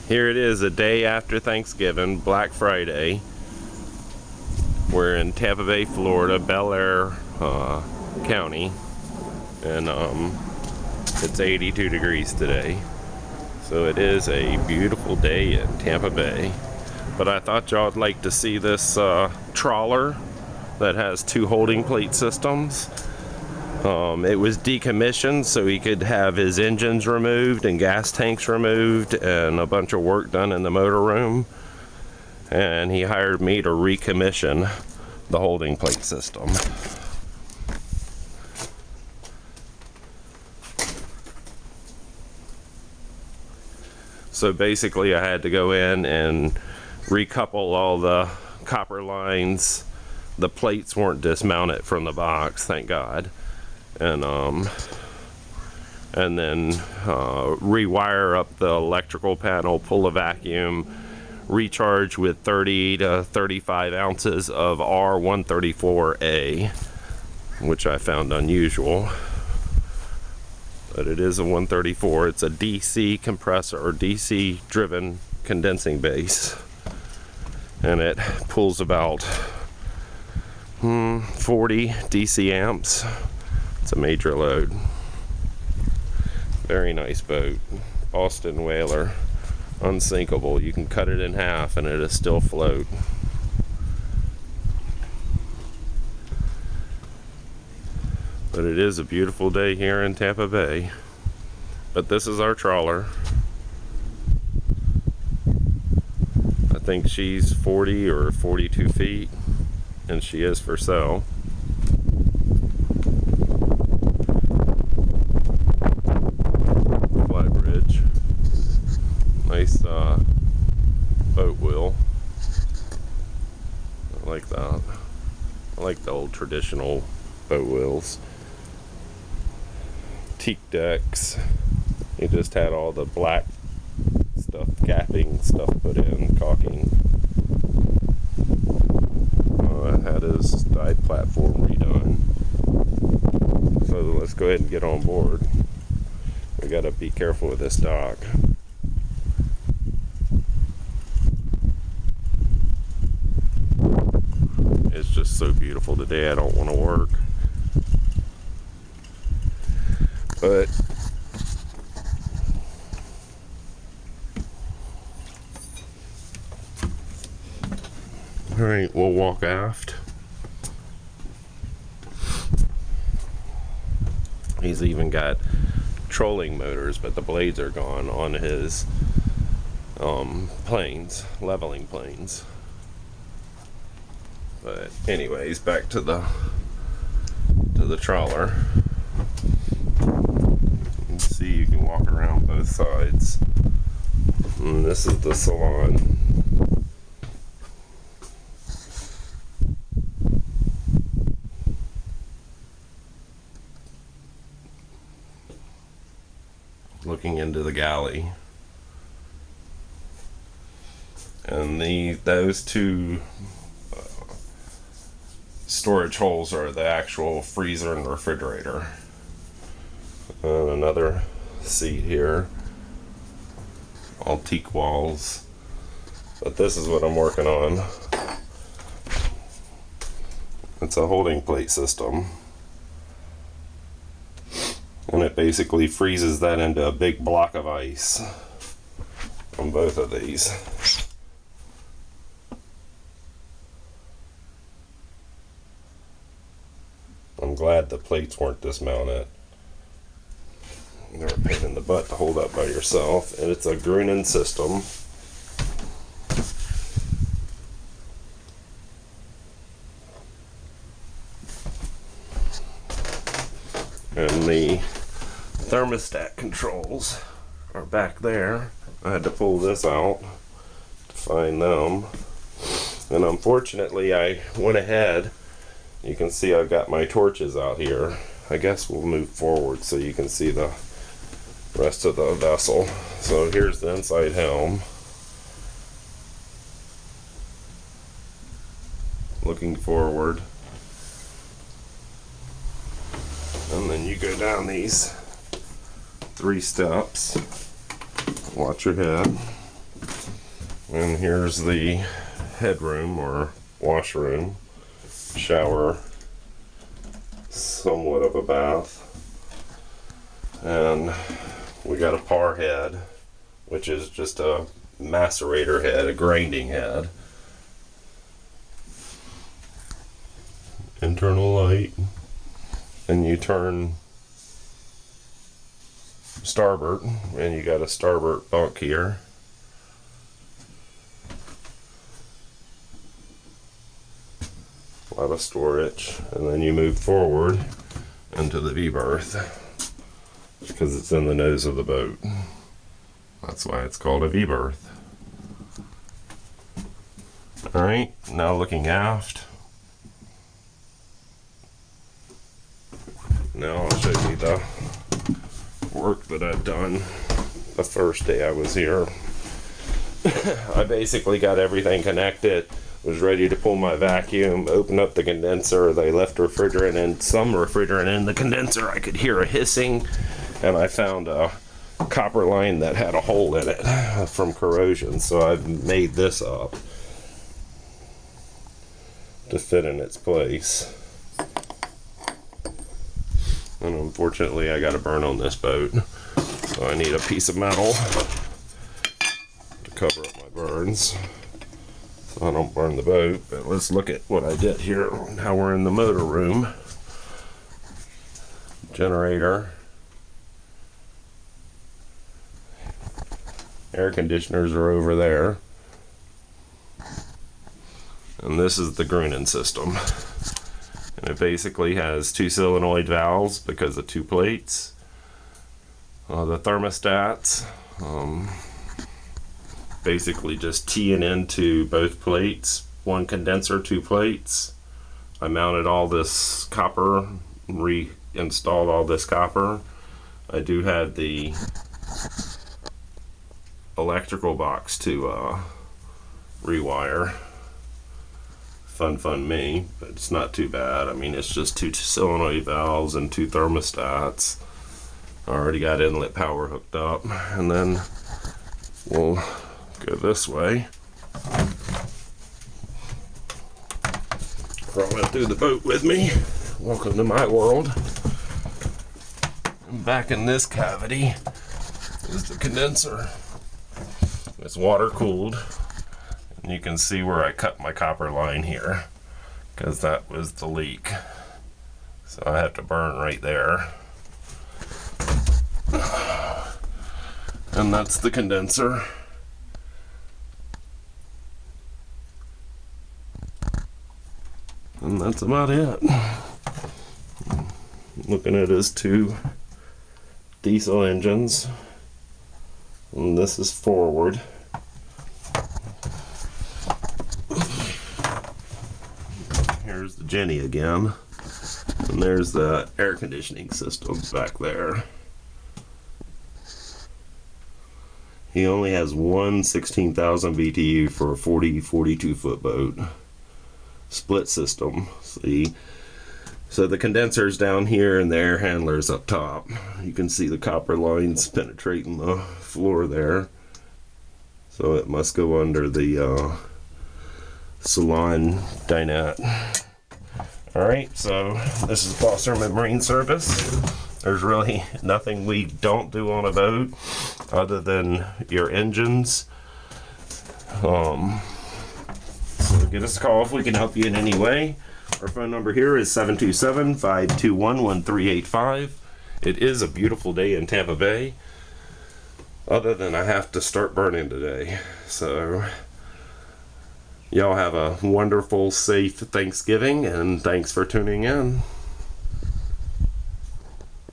Here it is, a day after Thanksgiving, Black Friday. We're in Tampa Bay, Florida, Bel Air County, and it's 82 degrees today. So it is a beautiful day in Tampa Bay. But I thought y'all would like to see this trawler that has two holding plate systems. It was decommissioned so he could have his engines removed and gas tanks removed and a bunch of work done in the motor room. And he hired me to recommission the holding plate system. So basically I had to go in and recouple all the copper lines. The plates weren't dismounted from the box, thank God. And then rewire up the electrical panel, pull a vacuum, recharge with 30 to 35 ounces of R134A, which I found unusual. But it is a 134. It's a DC compressor or DC driven condensing base, and it pulls about 40 DC amps. It's a major load. Very nice boat. Boston whaler. Unsinkable. You can cut it in half and it'll still float. But it is a beautiful day here in Tampa Bay. But this is our trawler. I think she's 40 or 42 feet, and she is for sale. Bridge. Nice boat wheel. I like that. I like the old traditional boat wheels. Teak decks. He just had all the black stuff, capping stuff put in, caulking. Had his side platform redone. So let's go ahead and get on board. We gotta be careful with this dock. It's just so beautiful today, I don't want to work. But alright, we'll walk aft. He's even got trolling motors, but the blades are gone on his planes, leveling planes. But anyways, back to the trawler. You can see you can walk around both sides. And this is the salon. Looking into the galley, and those two storage holes are the actual freezer and refrigerator. And another seat here, all teak walls. But this is what I'm working on. It's a holding plate system. And it basically freezes that into a big block of ice on both of these. I'm glad the plates weren't dismounted. They're a pain in the butt to hold up by yourself. And it's a Grunin system. And the thermostat controls are back there. I had to pull this out to find them. And unfortunately I went ahead. You can see I've got my torches out here. I guess we'll move forward so you can see the rest of the vessel. So here's the inside helm. Looking forward. And then you go down these 3 steps. Watch your head. And here's the headroom or washroom, shower, somewhat of a bath. And we got a par head, which is just a macerator head, a grinding head. Internal light, and you turn starboard, and you got a starboard bunk here. A lot of storage, and then you move forward into the V-berth because it's in the nose of the boat. That's why it's called a V-berth. Alright, now looking aft. Now I'll show you the work that I've done the first day I was here. I basically got everything connected, was ready to pull my vacuum, open up the condenser. They left refrigerant and some refrigerant in the condenser. I could hear a hissing, and I found a copper line that had a hole in it from corrosion, so I've made this up to fit in its place. And unfortunately I got a burn on this boat, so I need a piece of metal to cover up my burns so I don't burn the boat. But let's look at what I did here. Now we're in the motor room. Generator, air conditioners are over there, and this is the Grunin system. And it basically has 2 solenoid valves because of 2 plates. The thermostats, basically just teeing into both plates. 1 condenser, 2 plates. I mounted all this copper, reinstalled all this copper. I do have the electrical box to rewire. Fun me, but it's not too bad. I mean, it's just 2 solenoid valves and 2 thermostats. I already got inlet power hooked up, and then we'll go this way. Crawling through the boat with me. Welcome to my world. And back in this cavity is the condenser. It's water cooled. You can see where I cut my copper line here because that was the leak, so I have to burn right there. And that's the condenser. And that's about it. Looking at his 2 diesel engines, and this is forward. Here's the Jenny again, and there's the air conditioning system back there. He only has one 16,000 BTU for a 42 foot boat. Split system, see? So the condenser's down here and the air handler's up top. You can see the copper lines penetrating the floor there. So it must go under the salon dinette. Alright, so this is Boss Herman Marine Service. There's really nothing we don't do on a boat other than your engines. So give us a call if we can help you in any way. Our phone number here is 727-521-1385. It is a beautiful day in Tampa Bay, other than I have to start burning today. So y'all have a wonderful, safe Thanksgiving, and thanks for tuning in.